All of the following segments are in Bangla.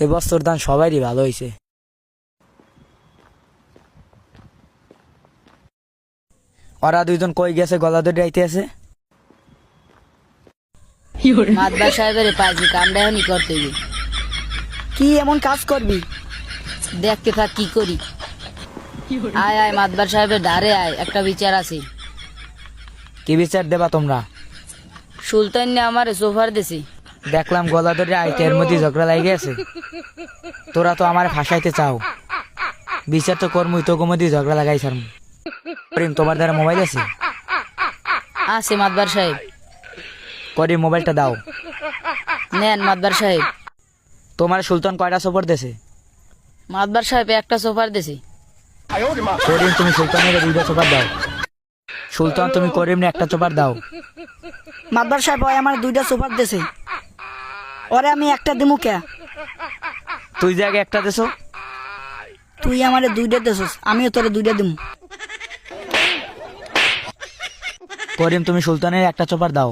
এবছর ধান সবারই ভালো হয়েছে। ওরা দুইজন কই গেছে? গলা ধরে আইতে আছে। মাতবার সাহেবের পাইছি, কামটা এখনই করতে গিয়ে কি এমন কাজ করবি? দেখতে থাক কি করি। আয় আয় মাতবার সাহেবের ধারে আয়, একটা বিচার আছে। কি বিচার দেবা তোমরা? সুলতান নে আমার সোফার দেশে। দেখলাম গলা ধরে আইতে, এর মধ্যে ঝগড়া লাগে আছে। তোরা তো আমার ফাঁসাইতে চাও, বিচার তো কর্মই, তোকে মধ্যে ঝগড়া লাগাই ছাড়ম। করিম, তোমার দ্বারা মোবাইল আছে? আছে মাতবার সাহেব। করিম, মোবাইলটা দাও। নেন মাতবার সাহেব। তোমার সুলতান কয়টা সফর দেছে? মাতবার সাহেব একটা সোফার দেশে। করিম, তুমি সুলতানের দুইটা চোপার দাও। সুলতান, তুমি করিম একটা চোপার দাও। মাতবার সাহেব ওই আমার দুইটা সুপার দেছে, ওরে আমি একটা দিমু কে? তুই যে আগে একটা দেছো। তুই আমারে দুইটা দেছস, আমিও তোরে দুইটা দিমু। করিম, তুমি সুলতানের একটা চোপার দাও।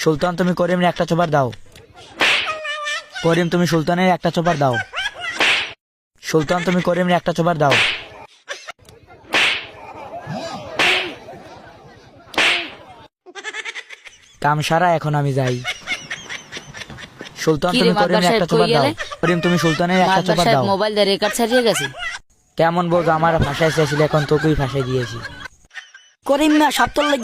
সুলতান, তুমি করিমের একটা চোপার দাও। করিম, তুমি সুলতানের একটা চোপার দাও। সুলতান, তুমি করিমের একটা চোপার দাও। কাম সারা, এখন আমি যাই। সুলতান, কি তুমি রে মাতবার করিমের সাহেব, একটা চোপার কই দাও। গেলে? করিম, তুমি সুলতানের একটা মাতবার চোপার সাহেব দাও। মোবাইল দিয়ে রেকর্ড ছাড়িয়ে গেছে। কেমন বোঝ, আমার ভাষায় চেয়েছিল, এখন তোকেই ভাষায় দিয়েছি। করিম না সব তোর লাগি।